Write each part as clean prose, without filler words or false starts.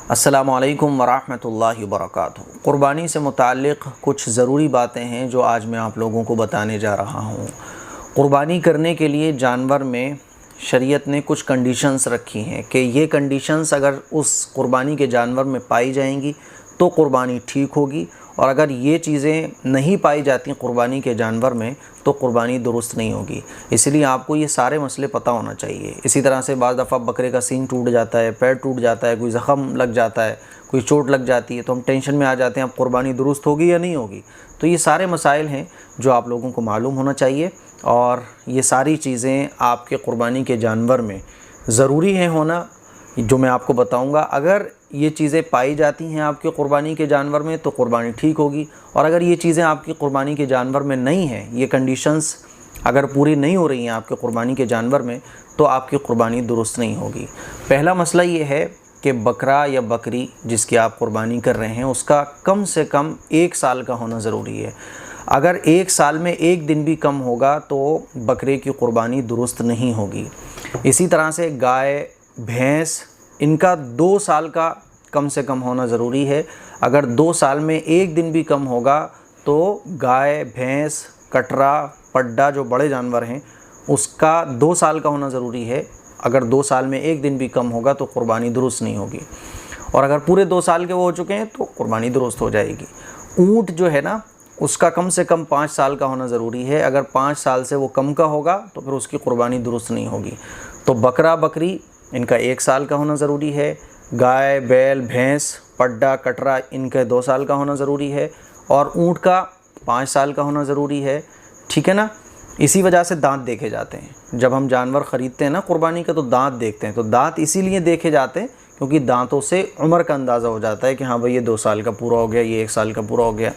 अस्सलामु अलैकुम वरहमतुल्लाहि वबरकातुहू। क़ुरबानी से मुताल्लिक़ कुछ ज़रूरी बातें हैं जो आज मैं आप लोगों को बताने जा रहा हूँ। क़ुरबानी करने के लिए जानवर में शरीयत ने कुछ कंडीशंस रखी हैं कि ये कंडीशंस अगर उस क़ुरबानी के जानवर में पाई जाएंगी तो क़ुरबानी ठीक होगी, और अगर ये चीज़ें नहीं पाई जाती क़ुरबानी के जानवर में तो क़ुरबानी दुरुस्त नहीं होगी। इसलिए आपको ये सारे मसले पता होना चाहिए। इसी तरह से बाज़ दफ़ा बकरे का सींग टूट जाता है, पैर टूट जाता है, कोई ज़ख़म लग जाता है, कोई चोट लग जाती है, तो हम टेंशन में आ जाते हैं अब क़ुरबानी दुरुस्त होगी या नहीं होगी। तो ये सारे मसाइल हैं जो आप लोगों को मालूम होना चाहिए, और ये सारी चीज़ें आपके क़ुरबानी के जानवर में ज़रूरी है होना, जो मैं आपको बताऊंगा। अगर ये चीज़ें पाई जाती हैं आपके क़ुरबानी के जानवर में तो क़ुरबानी ठीक होगी, और अगर ये चीज़ें आपकी क़ुरबानी के जानवर में नहीं हैं, ये कंडीशंस अगर पूरी नहीं हो रही हैं आपके क़ुरबानी के जानवर में, तो आपकी क़ुरबानी दुरुस्त नहीं होगी। पहला मसला ये है कि बकरा या बकरी जिसकी आप क़ुरबानी कर रहे हैं उसका कम से कम 1 साल का होना ज़रूरी है। अगर 1 साल में 1 दिन भी कम होगा तो बकरे की क़ुरबानी दुरुस्त नहीं होगी। इसी तरह से गाय, भैंस, इनका 2 साल का कम से कम होना ज़रूरी है। अगर 2 साल में 1 दिन भी कम होगा तो गाय, भैंस, कटरा, पड्डा जो बड़े जानवर हैं उसका 2 साल का होना ज़रूरी है। अगर 2 साल में 1 दिन भी कम होगा तो क़ुरबानी दुरुस्त नहीं होगी, और अगर पूरे 2 साल के वो हो चुके हैं तो क़ुरबानी दुरुस्त हो जाएगी। ऊँट जो है ना, उसका कम से कम 5 साल का होना ज़रूरी है। अगर 5 साल से वो कम का होगा तो फिर उसकी क़ुरबानी दुरुस्त नहीं होगी। तो बकरा, बकरी, इनका 1 साल का होना ज़रूरी है। गाय, बैल, भैंस, पड्डा, कटरा, इनके 2 साल का होना ज़रूरी है, और ऊँट का 5 साल का होना ज़रूरी है। ठीक है ना। इसी वजह से दांत देखे जाते हैं। जब हम जानवर ख़रीदते हैं ना क़ुरबानी का, तो दांत देखते हैं। तो दांत इसीलिए देखे जाते हैं क्योंकि दांतों से उम्र का अंदाज़ा हो जाता है कि हाँ भाई ये 2 साल का पूरा हो गया, ये 1 साल का पूरा हो गया।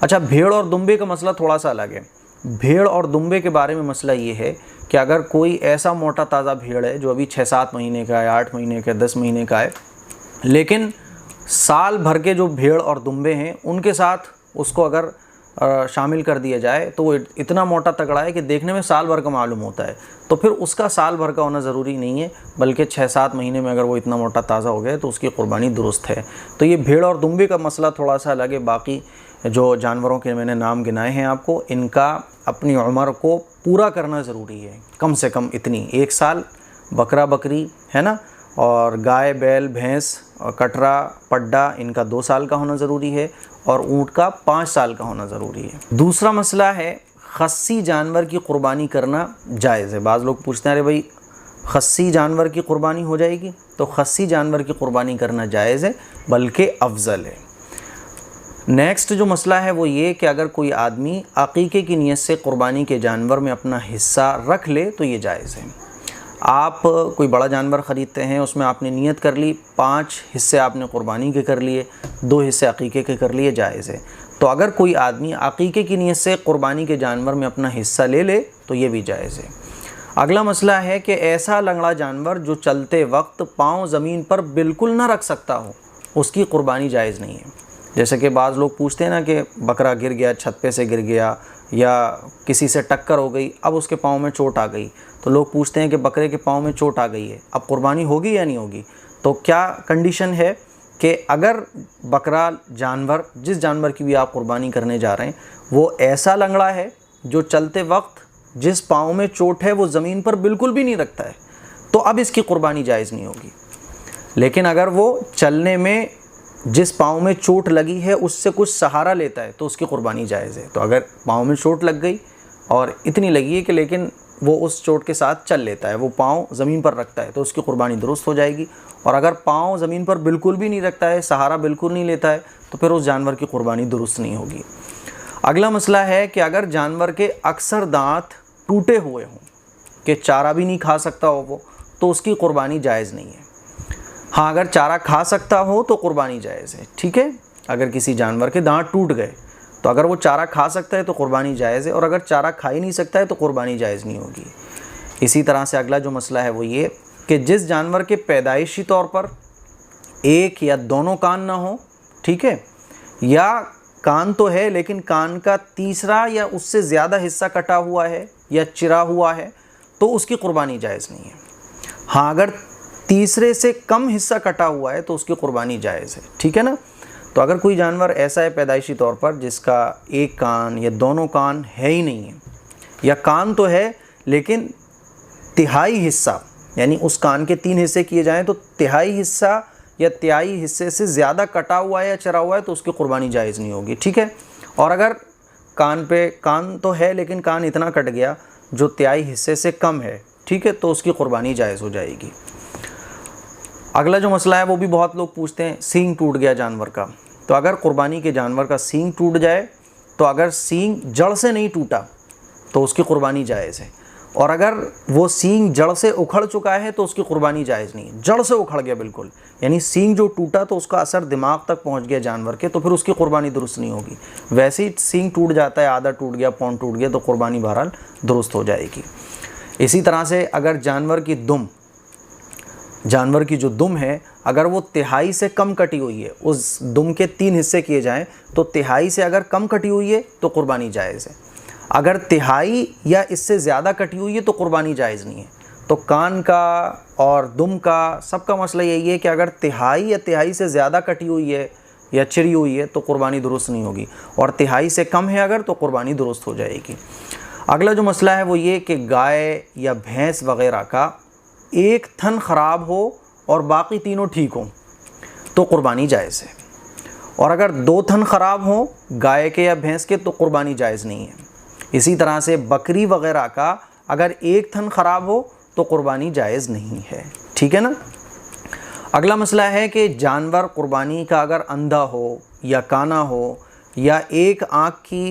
अच्छा, भेड़ और दुम्बे का मसला थोड़ा सा अलग है। भेड़ और दुम्बे के बारे में मसला ये है कि अगर कोई ऐसा मोटा ताज़ा भेड़ है जो अभी 6-7 महीने का है, 8 महीने का, 10 महीने का है, लेकिन साल भर के जो भेड़ और दुम्बे हैं उनके साथ उसको अगर शामिल कर दिया जाए तो वो इतना मोटा तगड़ा है कि देखने में साल भर का मालूम होता है, तो फिर उसका साल भर का होना ज़रूरी नहीं है, बल्कि 6-7 महीने में अगर वो इतना मोटा ताज़ा हो गया तो उसकी क़ुरबानी दुरुस्त है। तो ये भेड़ और दुम्बे का मसला थोड़ा सा अलग है। बाकी जो जानवरों के मैंने नाम गिनाए हैं आपको, इनका अपनी उम्र को पूरा करना ज़रूरी है, कम से कम इतनी 1 साल। बकरा, बकरी है ना, और गाय, बैल, भैंस, कटरा, पड्डा, इनका 2 साल का होना ज़रूरी है, और ऊँट का 5 साल का होना ज़रूरी है। दूसरा मसला है खस्सी जानवर की क़ुरबानी करना जायज़ है। बाज़ लोग पूछते हैं अरे भाई खस्सी जानवर की क़ुरबानी हो जाएगी? तो खस्सी जानवर की क़ुरबानी करना जायज़ है, बल्कि अफजल है। नेक्स्ट जो मसला है वो ये कि अगर कोई आदमी अक़ीक़े की नीयत से क़ुरबानी के जानवर में अपना हिस्सा रख ले तो ये जायज़ है। आप कोई बड़ा जानवर ख़रीदते हैं, उसमें आपने नीयत कर ली, 5 हिस्से आपने क़ुरबानी के कर लिए, 2 हिस्से अक़ीक़े के कर लिए, जायज़ है। तो अगर कोई आदमी अक़ीक़े की नीयत से क़ुरबानी के जानवर में अपना हिस्सा ले ले तो ये भी जायज़ है। अगला मसला है कि ऐसा लंगड़ा जानवर जो चलते वक्त पाँव ज़मीन पर बिल्कुल ना रख सकता हो, उसकी क़ुरबानी जायज़ नहीं है। जैसे कि बाज़ लोग पूछते हैं ना कि बकरा गिर गया, छत पे से गिर गया, या किसी से टक्कर हो गई, अब उसके पाँव में चोट आ गई, तो लोग पूछते हैं कि बकरे के पाँव में चोट आ गई है, अब क़ुरबानी होगी या नहीं होगी? तो क्या कंडीशन है कि अगर बकरा जानवर, जिस जानवर की भी आप क़ुरबानी करने जा रहे हैं, वो ऐसा लंगड़ा है जो चलते वक्त जिस पाँव में चोट है वो ज़मीन पर बिल्कुल भी नहीं रखता है, तो अब इसकी क़ुरबानी जायज़ नहीं होगी। लेकिन अगर वो चलने में जिस पाँव में चोट लगी है उससे कुछ सहारा लेता है तो उसकी क़ुरबानी जायज़ है। तो अगर पाँव में चोट लग गई और इतनी लगी है कि लेकिन वो उस चोट के साथ चल लेता है, वो पाँव ज़मीन पर रखता है, तो उसकी क़ुरबानी दुरुस्त हो जाएगी। और अगर पाँव ज़मीन पर बिल्कुल भी नहीं रखता है, सहारा बिल्कुल नहीं लेता है, तो फिर उस जानवर की क़ुरबानी दुरुस्त नहीं होगी। अगला मसला है कि अगर जानवर के अक्सर दांत टूटे हुए हों कि चारा भी नहीं खा सकता हो वो, तो उसकी क़ुरबानी जायज़ नहीं है। हाँ, अगर चारा खा सकता हो तो क़ुरबानी जायज़ है। ठीक है, अगर किसी जानवर के दांत टूट गए तो अगर वो चारा खा सकता है तो क़ुरबानी जायज़ है, और अगर चारा खा ही नहीं सकता है तो क़ुरबानी जायज़ नहीं होगी। इसी तरह से अगला जो मसला है वो ये कि जिस जानवर के पैदाइशी तौर पर 1 या दोनों कान ना हो, ठीक है, या कान तो है लेकिन कान का तीसरा या उससे ज़्यादा हिस्सा कटा हुआ है या चिरा हुआ है, तो उसकी क़ुरबानी जायज़ नहीं है। हाँ, अगर तीसरे से कम हिस्सा कटा हुआ है तो उसकी कुर्बानी जायज़ है, ठीक है ना। तो अगर कोई जानवर ऐसा है पैदाइशी तौर पर जिसका एक कान या दोनों कान है ही नहीं है, या कान तो है लेकिन तिहाई हिस्सा, यानी उस कान के 3 हिस्से किए जाएं तो तिहाई हिस्सा या तिहाई हिस्से से ज़्यादा कटा हुआ है या चरा हुआ है तो उसकी कुर्बानी जायज़ नहीं होगी, ठीक है। और अगर कान तो है लेकिन कान इतना कट गया जो तिहाई हिस्से से कम है, ठीक है, तो उसकी कुर्बानी जायज़ हो जाएगी। अगला जो मसला है वो भी बहुत लोग पूछते हैं, सींग टूट गया जानवर का। तो अगर कुर्बानी के जानवर का सींग टूट जाए तो अगर सींग जड़ से नहीं टूटा तो उसकी कुर्बानी जायज़ है, और अगर वो सींग जड़ से उखड़ चुका है तो उसकी कुर्बानी जायज़ नहीं है। जड़ से उखड़ गया बिल्कुल, यानी सींग जो टूटा तो उसका असर दिमाग तक पहुंच गया जानवर के, तो फिर उसकी कुर्बानी दुरुस्त नहीं होगी। वैसे ही सींग टूट जाता है, आधा टूट गया, पौंड टूट गया, तो कुर्बानी बहरहाल दुरुस्त हो जाएगी। इसी तरह से अगर जानवर की जो दुम है अगर वो तिहाई से कम कटी हुई है, उस दुम के 3 हिस्से किए जाएं तो तिहाई से अगर कम कटी हुई है तो कुर्बानी जायज़ है। अगर तिहाई या इससे ज़्यादा कटी हुई है तो कुर्बानी जायज़ नहीं है। तो कान का और दुम का सबका मसला यही है कि अगर तिहाई या तिहाई से ज़्यादा कटी हुई है या चिरी हुई है तो कुर्बानी दुरुस्त नहीं होगी, और तिहाई से कम है अगर तो कुर्बानी दुरुस्त हो जाएगी। अगला जो मसला है वो ये कि गाय या भैंस वग़ैरह का एक थन ख़राब हो और बाकी तीनों ठीक हों तो कुर्बानी जायज़ है, और अगर 2 थन ख़राब हों गाय के या भैंस के तो कुर्बानी जायज़ नहीं है। इसी तरह से बकरी वग़ैरह का अगर एक थन ख़राब हो तो कुर्बानी जायज़ नहीं है, ठीक है ना। अगला मसला है कि जानवर कुर्बानी का अगर अंधा हो या काना हो या एक आँख की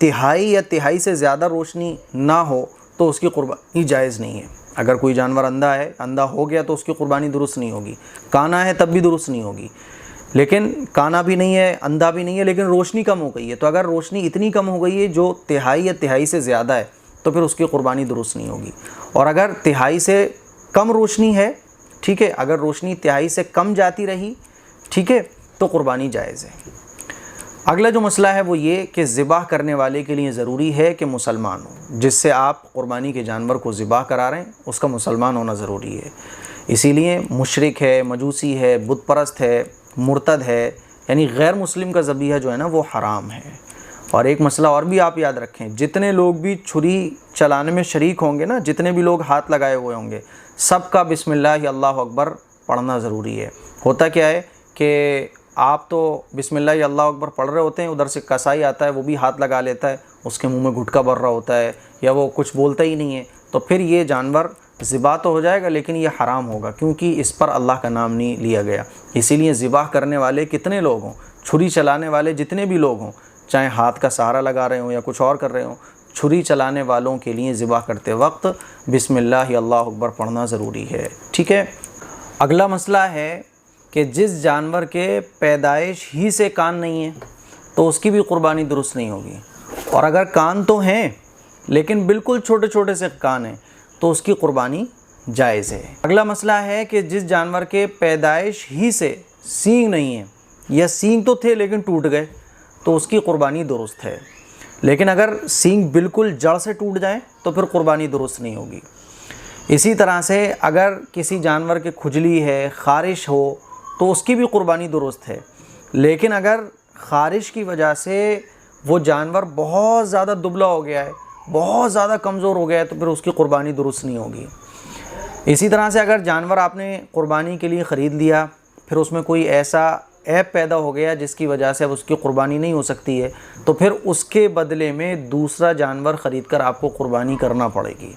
तिहाई या तिहाई से ज़्यादा रोशनी ना हो तो उसकी कुर्बानी जायज़ नहीं है। अगर कोई जानवर अंधा हो गया तो उसकी कुर्बानी दुरुस्त नहीं होगी। काना है तब भी दुरुस्त नहीं होगी, लेकिन काना भी नहीं है, अंधा भी नहीं है, लेकिन रोशनी कम हो गई है। तो अगर रोशनी इतनी कम हो गई है जो तिहाई या तिहाई से ज़्यादा है तो फिर उसकी कुर्बानी दुरुस्त नहीं होगी। और अगर तिहाई से कम रोशनी है, ठीक है, अगर रोशनी तिहाई से कम जाती रही, ठीक है, तो कुर्बानी जायज़ है। अगला जो मसला है वो ये कि ज़िबाह करने वाले के लिए ज़रूरी है कि मुसलमान हो। जिससे आप कुर्बानी के जानवर को ज़िबाह करा रहे हैं उसका मुसलमान होना ज़रूरी है। इसीलिए मुशरिक है, मजूसी है, बुत परस्त है, मुर्तद है, यानी गैर मुस्लिम का ज़बीहा जो है ना वो हराम है। और एक मसला और भी आप याद रखें, जितने लोग भी छुरी चलाने में शरीक होंगे ना, जितने भी लोग हाथ लगाए हुए होंगे, सबका बिस्मिल्लाह अल्लाहु अकबर पढ़ना ज़रूरी है। होता क्या है कि आप तो बिस्मिल्लाह अल्लाहु अकबर पढ़ रहे होते हैं, उधर से कसाई आता है, वो भी हाथ लगा लेता है, उसके मुंह में गुटखा भर रहा होता है या वो कुछ बोलता ही नहीं है, तो फिर ये जानवर ज़िबा तो हो जाएगा लेकिन ये हराम होगा, क्योंकि इस पर अल्लाह का नाम नहीं लिया गया। इसीलिए ज़िबाह करने वाले कितने लोग हों, छुरी चलाने वाले जितने भी लोग हों, चाहे हाथ का सहारा लगा रहे हों या कुछ और कर रहे हों, छुरी चलाने वालों के लिए ज़िबाह करते वक्त बिस्मिल्लाह अल्लाहु अकबर पढ़ना ज़रूरी है, ठीक है। अगला मसला है कि जिस जानवर के पैदाइश ही से कान नहीं है तो उसकी भी कुर्बानी दुरुस्त नहीं होगी, और अगर कान तो हैं लेकिन बिल्कुल छोटे छोटे से कान हैं तो उसकी कुर्बानी जायज़ है। अगला मसला है कि जिस जानवर के पैदाइश ही से सींग नहीं है या सींग तो थे लेकिन टूट गए तो उसकी कुर्बानी दुरुस्त है, लेकिन अगर सींग बिल्कुल जड़ से टूट जाए तो फिर कुर्बानी दुरुस्त नहीं होगी। इसी तरह से अगर किसी जानवर के खुजली है, ख़ारिश हो तो उसकी भी कुर्बानी दुरुस्त है, लेकिन अगर ख़ारिश की वजह से वो जानवर बहुत ज़्यादा दुबला हो गया है, बहुत ज़्यादा कमज़ोर हो गया है तो फिर उसकी कुर्बानी दुरुस्त नहीं होगी। इसी तरह से अगर जानवर आपने कुर्बानी के लिए ख़रीद लिया, फिर उसमें कोई ऐसा ऐप पैदा हो गया जिसकी वजह से अब उसकी कुर्बानी नहीं हो सकती है, तो फिर उसके बदले में दूसरा जानवर ख़रीद कर आपको कुर्बानी करना पड़ेगी।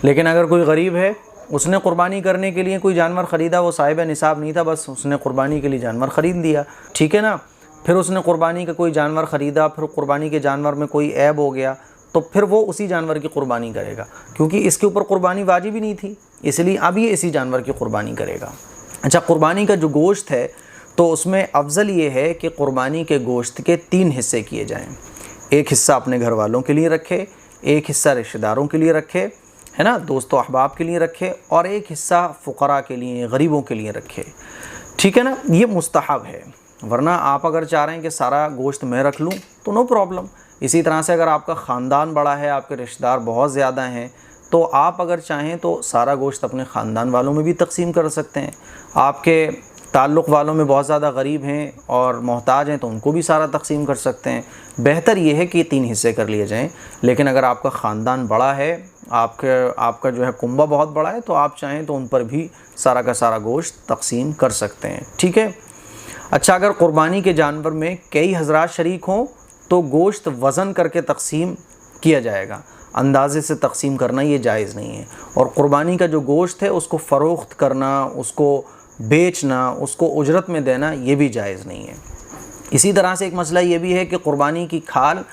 लेकिन अगर कोई गरीब है, उसने कुर्बानी करने के लिए कोई जानवर ख़रीदा, वो साहिब निसाब नहीं था, बस उसने कुर्बानी के लिए जानवर ख़रीद लिया, ठीक है ना। फिर उसने कुर्बानी का कोई जानवर ख़रीदा, फिर कुर्बानी के जानवर में कोई ऐब हो गया तो फिर वो उसी जानवर की कुर्बानी करेगा, क्योंकि इसके ऊपर कुर्बानी वाजिब ही नहीं थी, इसलिए अब ये इसी जानवर की कुर्बानी करेगा। अच्छा, कुर्बानी का जो गोश्त है तो उसमें अफजल ये है कि कुर्बानी के गोश्त के 3 हिस्से किए जाएँ। एक हिस्सा अपने घर वालों के लिए रखे, एक हिस्सा रिश्तेदारों के लिए रखे, है ना, दोस्तों अहबाब के लिए रखे, और एक हिस्सा फ़ुक़रा के लिए, गरीबों के लिए रखे, ठीक है ना। ये मुस्तहब है, वरना आप अगर चाह रहे हैं कि सारा गोश्त मैं रख लूँ तो नो प्रॉब्लम। इसी तरह से अगर आपका ख़ानदान बड़ा है, आपके रिश्तेदार बहुत ज़्यादा हैं, तो आप अगर चाहें तो सारा गोश्त अपने ख़ानदान वालों में भी तकसीम कर सकते हैं। आपके ताल्लुक़ वालों में बहुत ज़्यादा गरीब हैं और मोहताज हैं तो उनको भी सारा तकसीम कर सकते हैं। बेहतर ये है कि 3 हिस्से कर लिए जाएं। लेकिन अगर आपका ख़ानदान बड़ा है, आपका जो है कुंबा बहुत बड़ा है, तो आप चाहें तो उन पर भी सारा का सारा गोश्त तकसीम कर सकते हैं। ठीक है। अच्छा, अगर क़ुरबानी के जानवर में कई हज़रात शरीक हों तो गोश्त वज़न करके तकसीम किया जाएगा, अंदाज़े से तकसीम करना ये जायज़ नहीं है। और क़ुरबानी का जो गोश्त है उसको फ़रोख्त करना, उसको बेचना, उसको उजरत में देना, ये भी जायज़ नहीं है। इसी तरह से एक मसला ये भी है कि क़ुरबानी की खाल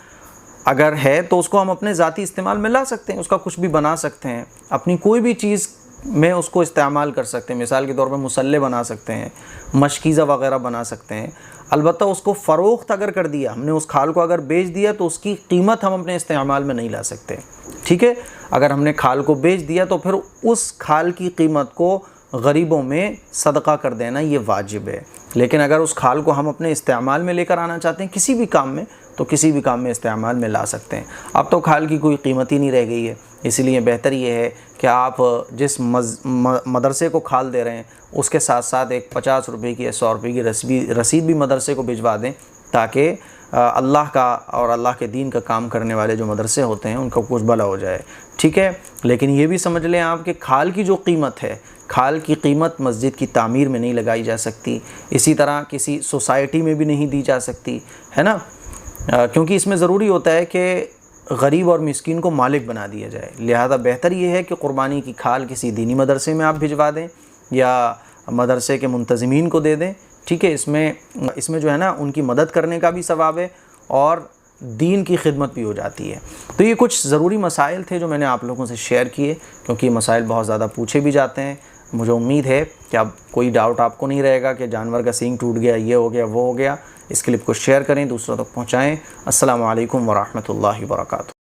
अगर है तो उसको हम अपने ज़ाती इस्तेमाल में ला सकते हैं, उसका कुछ भी बना सकते हैं, अपनी कोई भी चीज़ में उसको इस्तेमाल कर सकते हैं। मिसाल के तौर पे मुसल्ले बना सकते हैं, मशकीज़ा वगैरह बना सकते हैं। अलबत्ता उसको फ़रोख्त अगर कर दिया, हमने उस खाल को अगर बेच दिया तो उसकी कीमत हम अपने इस्तेमाल में नहीं ला सकते। ठीक है। अगर हमने खाल को बेच दिया तो फिर उस खाल की कीमत को गरीबों में सदका कर देना ये वाजिब है। लेकिन अगर उस खाल को हम अपने इस्तेमाल में लेकर आना चाहते हैं किसी भी काम में, तो किसी भी काम में इस्तेमाल में ला सकते हैं। अब तो खाल की कोई कीमत ही नहीं रह गई है, इसलिए बेहतर ये है कि आप जिस मदरसे को खाल दे रहे हैं उसके साथ साथ एक 50 रुपये की या 100 रुपये की रसीद भी मदरसे को भिजवा दें, ताकि अल्लाह का और अल्लाह के दीन का काम करने वाले जो मदरसे होते हैं उनका कुछ भला हो जाए। ठीक है। लेकिन ये भी समझ लें आप कि खाल की जो कीमत है, खाल की कीमत मस्जिद की तामीर में नहीं लगाई जा सकती, इसी तरह किसी सोसाइटी में भी नहीं दी जा सकती, है ना। क्योंकि इसमें ज़रूरी होता है कि गरीब और मिस्कीन को मालिक बना दिया जाए। लिहाजा बेहतर ये है कि क़ुरबानी की खाल किसी दीनी मदरसे में आप भिजवा दें या मदरसे के मुंतज़मीन को दे दें। ठीक है। इसमें जो है ना उनकी मदद करने का भी सवाब है और दीन की खिदमत भी हो जाती है। तो ये कुछ ज़रूरी मसाइल थे जो मैंने आप लोगों से शेयर किए, क्योंकि ये मसाइल बहुत ज़्यादा पूछे भी जाते हैं। मुझे उम्मीद है कि अब कोई डाउट आपको नहीं रहेगा कि जानवर का सींग टूट गया, ये हो गया, वो हो गया। इस क्लिप को शेयर करें, दूसरों तक पहुँचाएँ। अस्सलामु अलैकुम व रहमतुल्लाहि व बरकातुहू।